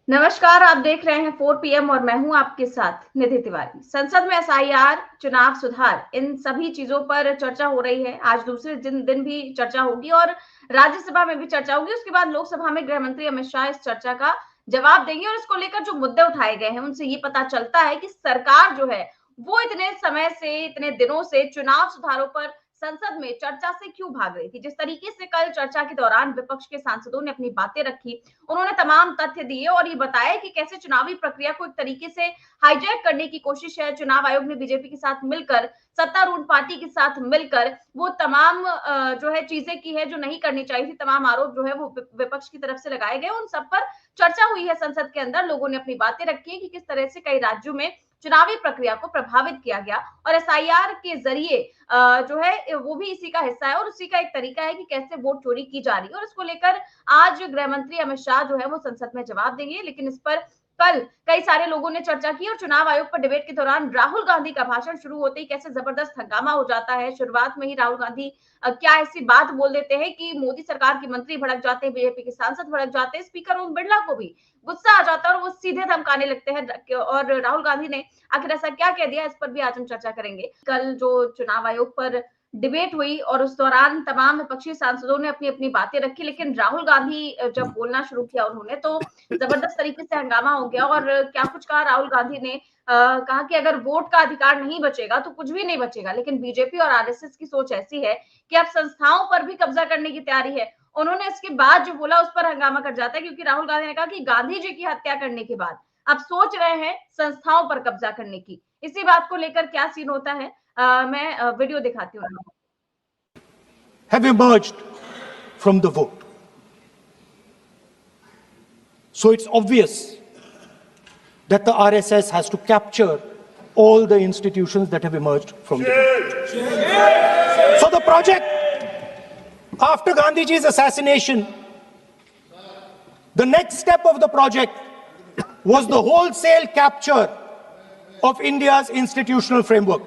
नमस्कार, आप देख रहे हैं 4 PM और मैं हूं आपके साथ निधि तिवारी। संसद में एसआईआर, चुनाव सुधार, इन सभी चीजों पर चर्चा हो रही है। आज दूसरे दिन भी चर्चा होगी और राज्यसभा में भी चर्चा होगी। उसके बाद लोकसभा में गृह मंत्री अमित शाह इस चर्चा का जवाब देंगे और इसको लेकर जो मुद्दे उठाए गए हैं उनसे ये पता चलता है कि सरकार जो है वो इतने समय से, इतने दिनों से चुनाव सुधारों पर संसद में चर्चा से क्यों भाग रही थी। जिस तरीके से कल चर्चा के दौरान विपक्ष के सांसदों ने अपनी बातें रखी, उन्होंने तमाम तथ्य दिए और ये बताया कि कैसे चुनावी प्रक्रिया को एक तरीके से हाईजैक करने की कोशिश है। चुनाव आयोग ने बीजेपी के साथ मिलकर, सत्तारूढ़ पार्टी के साथ मिलकर वो तमाम जो है चीजें की है जो नहीं करनी चाहिए थी। तमाम आरोप जो है वो विपक्ष की तरफ से लगाए गए, उन सब पर चर्चा हुई है संसद के अंदर। लोगों ने अपनी बातें रखी है कि किस तरह से कई राज्यों में चुनावी प्रक्रिया को प्रभावित किया गया और एसआईआर के जरिए जो है वो भी इसी का हिस्सा है और उसी का एक तरीका है कि कैसे वोट चोरी की जा रही है। और इसको लेकर आज गृह मंत्री अमित शाह जो है वो संसद में जवाब देंगे। लेकिन इस पर कल कई सारे लोगों ने चर्चा की और चुनाव आयोग पर डिबेट के दौरान राहुल गांधी का भाषण शुरू होते ही कैसे जबरदस्त हंगामा हो जाता है। शुरुआत में ही राहुल गांधी क्या ऐसी बात बोल देते हैं कि मोदी सरकार के मंत्री भड़क जाते हैं, बीजेपी के सांसद भड़क जाते हैं, स्पीकर ओम बिरला को भी गुस्सा आ जाता है और वो सीधे धमकाने लगते हैं। और राहुल गांधी ने आखिर ऐसा क्या कह दिया, इस पर भी आज हम चर्चा करेंगे। कल जो चुनाव आयोग पर डिबेट हुई और उस दौरान तमाम विपक्षी सांसदों ने अपनी अपनी बातें रखी, लेकिन राहुल गांधी जब बोलना शुरू किया उन्होंने तो जबरदस्त तरीके से हंगामा हो गया। और क्या कुछ कहा राहुल गांधी ने, कहा कि अगर वोट का अधिकार नहीं बचेगा तो कुछ भी नहीं बचेगा। लेकिन बीजेपी और आरएसएस की सोच ऐसी है कि अब संस्थाओं पर भी कब्जा करने की तैयारी है। उन्होंने इसके बाद जो बोला उस पर हंगामा कर जाता है, क्योंकि राहुल गांधी ने कहा कि गांधी जी की हत्या करने के बाद अब सोच रहे हैं संस्थाओं पर कब्जा करने की। इसी बात को लेकर क्या सीन होता है, मैं वीडियो दिखाती हूँ। Have emerged from the vote. So it's obvious that the RSS has to capture all the institutions that have emerged from the vote. So the project after Gandhiji's assassination, the next step of the project was the wholesale capture of India's institutional framework.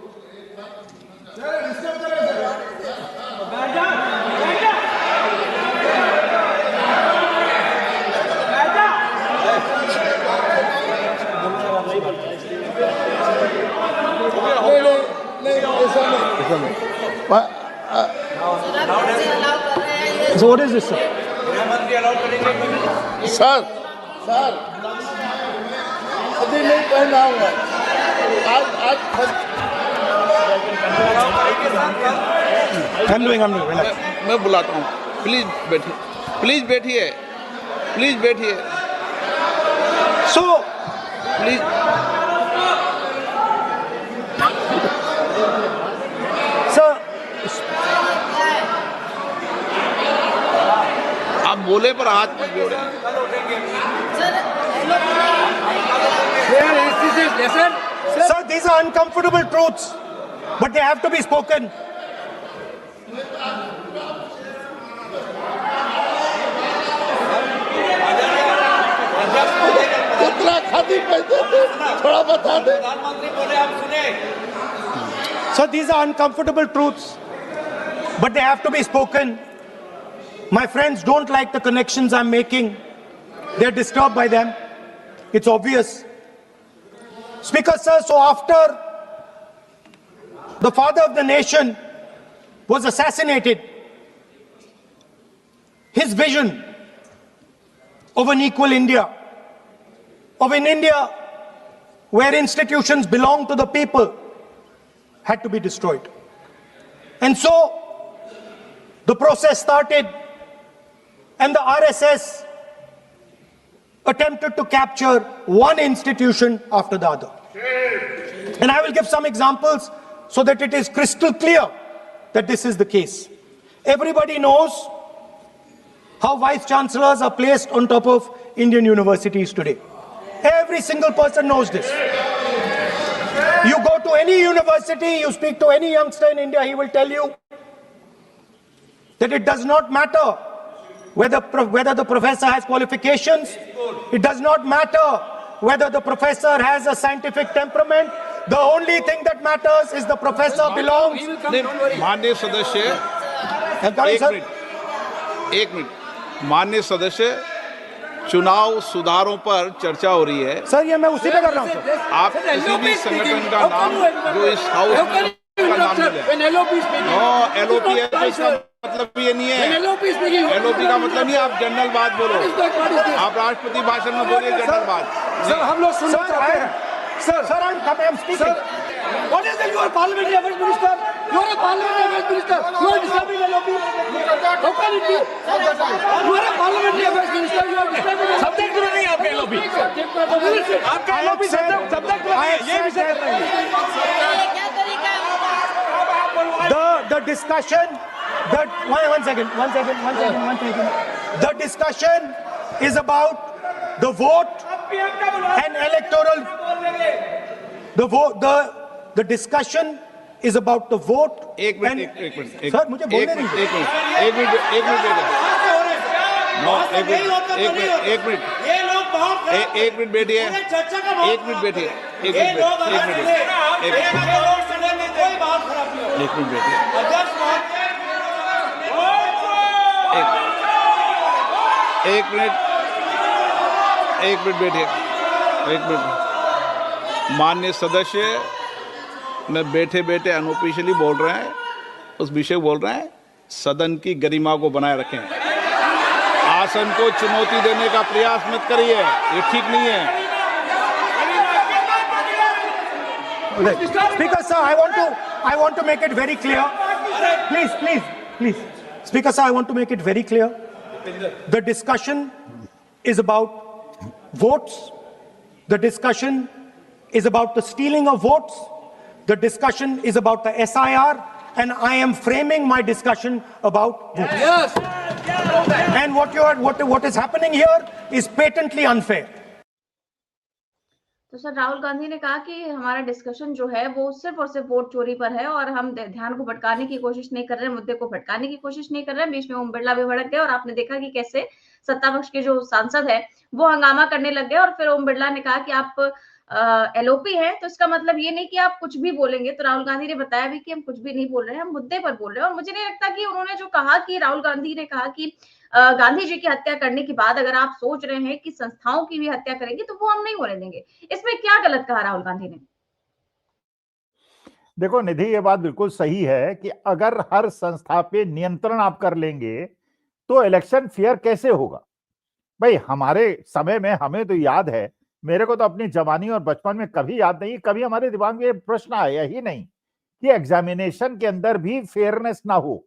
So what is this, sir? Sir अभी नहीं पहना हुआ आज I'm doing. मैं बुलाता हूँ। Please बैठिए So please. sir, आप बोले पर हाथ मत जोड़े। sir, these are uncomfortable truths, but they have to be spoken. कितना खाती पैसे थोड़ा बता दे। So these are uncomfortable truths, but they have to be spoken. My friends don't like the connections I'm making. They're disturbed by them. It's obvious. Speaker, sir, so after the father of the nation was assassinated, his vision of an equal India, of an India where institutions belong to the people, had to be destroyed. And so the process started, and the RSS attempted to capture one institution after the other. And I will give some examples so that it is crystal clear that this is the case. Everybody knows how vice chancellors are placed on top of Indian universities today. Every single person knows this. You go to any university, you speak to any youngster in India, he will tell you that it does not matter whether the professor has qualifications, it does not matter whether the professor has a scientific temperament. The only thing that matters is the professor belongs. माननीय सदस्य, एक minute, माननीय सदस्य, चुनाव सुधारों पर चर्चा हो रही है। सर ये मैं उसी पे कर रहा हूँ सर। आप किसी भी संगठन का नाम जो इस हाउस में का नाम ले लें। नो एलओपी है तो इसका मतलब ये नहीं है। एलओपी का मतलब नहीं, आप जनरल बात बोलो। आप राष्ट्रपति भाषण में बोलिए जनरल बात। सर हम लोग सुनना चाहते हैं। Sir I am speaking. What is it? You are parliamentary affairs minister. You are a parliamentary affairs minister. You are disturbing LOP. How can it be? You are a parliamentary affairs minister. You are disturbing LOP. Subject में नहीं आपके LOP. आपका LOP subject में नहीं है. ये विषय कर रहे हैं. The discussion that one second. The discussion is about the vote and electoral. The discussion is about the vote. एक मिनट सर मुझे बोलने दीजिए। एक मिनट नो एक मिनट बैठिए। माननीय सदस्य में बैठे बैठे अनऑफिशियली बोल रहे हैं, उस विषय बोल रहे हैं। सदन की गरिमा को बनाए रखें। आसन को चुनौती देने का प्रयास मत करिए, ये ठीक नहीं है। Speaker sir, I want to make it very clear. Please. Speaker sir, I want to make it very clear. The discussion is about votes. The discussion is about the stealing of votes. The discussion is about the SIR, and I am framing my discussion about votes. Yes. And what is happening here is patently unfair. तो sir Rahul Gandhi ने कहा कि हमारा discussion जो है वो सिर्फ और सिर्फ वोट चोरी पर है और हम ध्यान को भटकाने की कोशिश नहीं कर रहे हैं, मुद्दे को भटकाने की कोशिश नहीं कर रहे हैं। बीच में ओम बिरला भी भड़क गए और आपने देखा कि कैसे सत्ता पक्ष के जो सांसद है वो हंगामा करने लग गए और फिर ओम बिरला ने कहा कि आप एलओपी है तो इसका मतलब ये नहीं कि आप कुछ भी बोलेंगे। तो राहुल गांधी ने बताया भी कि हम कुछ भी नहीं बोल रहे हैं, हम मुद्दे पर बोल रहे हैं। और मुझे नहीं लगता कि उन्होंने जो कहा कि राहुल गांधी ने कहा कि गांधी जी की हत्या करने के बाद अगर आप सोच रहे हैं कि संस्थाओं की भी हत्या करेंगे तो वो हम नहीं होने देंगे। इसमें क्या गलत कहा राहुल गांधी ने? देखो निधि, ये बात बिल्कुल सही है कि अगर हर संस्था पे नियंत्रण आप कर लेंगे तो इलेक्शन फेयर कैसे होगा। भाई हमारे समय में हमें तो याद है, मेरे को तो अपनी जवानी और बचपन में कभी याद नहीं, कभी हमारे दिमाग में ये प्रश्न आया ही नहीं कि एग्जामिनेशन के अंदर भी फेयरनेस ना हो।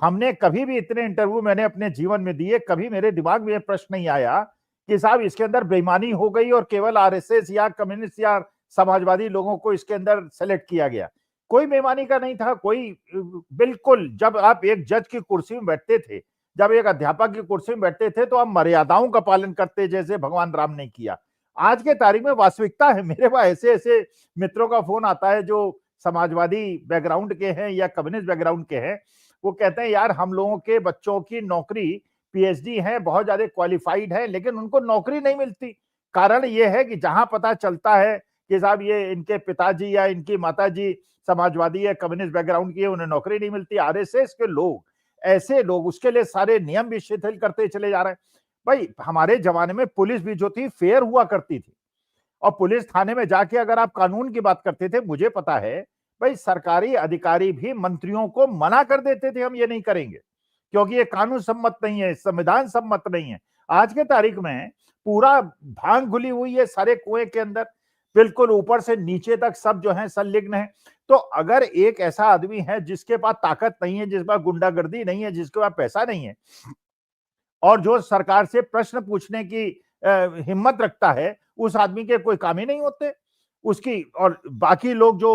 हमने कभी भी इतने इंटरव्यू मैंने अपने जीवन में दिए, कभी मेरे दिमाग में ये प्रश्न नहीं आया कि साहब इसके अंदर बेईमानी हो गई और केवल आरएसएस या कम्युनिस्ट या समाजवादी लोगों को इसके अंदर सेलेक्ट किया गया। कोई बेईमानी का नहीं था, कोई बिल्कुल। जब आप एक जज की कुर्सी में बैठते थे, जब एक अध्यापक की कुर्सी में बैठते थे तो आप मर्यादाओं का पालन करते जैसे भगवान राम ने किया। आज के तारीख में वास्तविकता है, मेरे पास ऐसे ऐसे मित्रों का फोन आता है जो समाजवादी बैकग्राउंड के हैं या कम्युनिस्ट बैकग्राउंड के हैं। वो कहते हैं यार हम लोगों के बच्चों की नौकरी पीएचडी है, बहुत ज्यादा क्वालिफाइड है, लेकिन उनको नौकरी नहीं मिलती। कारण ये है कि जहां पता चलता है कि साहब ये इनके पिताजी या इनकी माताजी समाजवादी या कम्युनिस्ट बैकग्राउंड की है, उन्हें नौकरी नहीं मिलती। आरएसएस के लोग, ऐसे लोग, उसके लिए सारे नियम भी शिथिल करते चले जा रहे हैं। भाई हमारे जमाने में पुलिस भी जो थी फेयर हुआ करती थी, और पुलिस थाने में जाके अगर आप कानून की बात करते थे, मुझे पता है भाई सरकारी अधिकारी भी मंत्रियों को मना कर देते थे हम ये नहीं करेंगे क्योंकि ये कानून सम्मत नहीं है, संविधान सम्मत नहीं है। आज के तारीख में पूरा भांग घुली हुई है सारे कुएं के अंदर, बिल्कुल ऊपर से नीचे तक सब जो है संलिग्न है। तो अगर एक ऐसा आदमी है जिसके पास ताकत नहीं है, जिसके पास गुंडागर्दी नहीं है, जिसके पास पैसा नहीं है, और जो सरकार से प्रश्न पूछने की हिम्मत रखता है, उस आदमी के कोई काम ही नहीं होते उसकी, और बाकी लोग जो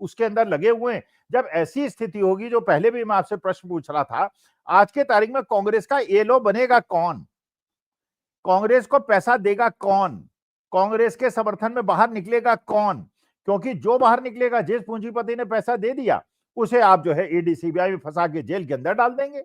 उसके अंदर लगे हुए हैं। जब ऐसी स्थिति होगी, जो पहले भी मैं आपसे प्रश्न पूछ रहा था, आज के तारीख में कांग्रेस का एलो बनेगा कौन? कांग्रेस को पैसा देगा कौन? कांग्रेस के समर्थन में बाहर निकलेगा कौन? क्योंकि जो बाहर निकलेगा, जिस पूंजीपति ने पैसा दे दिया, उसे आप जो है ईडी सीबीआई में फंसा के जेल के अंदर डाल देंगे।